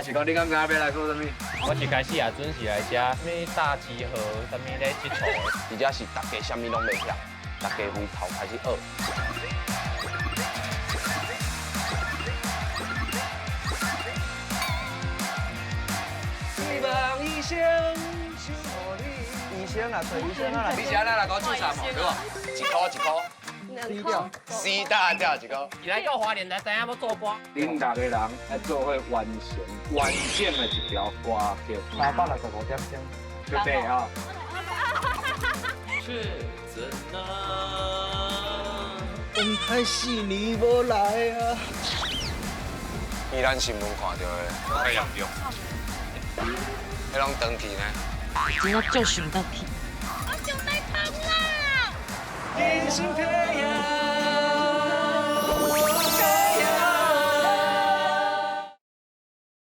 是讲你敢知影要来做啥物？我一开始也准是来遮什么大集合，什么咧佚佗的，而且是大家啥物拢袂晓，大家回头开始学。希望医生医生啊，找医生啊！你是安那来搞注册嘛？对吧？一箍一箍2块。 ，C 大调一箍。伊来到花莲才知影要做歌。恁大家人来做伙完整的一条歌曲。365点钟。对不对啊？是真的。王太4年无来啊！伊咱新闻看到的，太严重。迄拢长期呢。真正就想到去。我想来疼啊！人生太阳。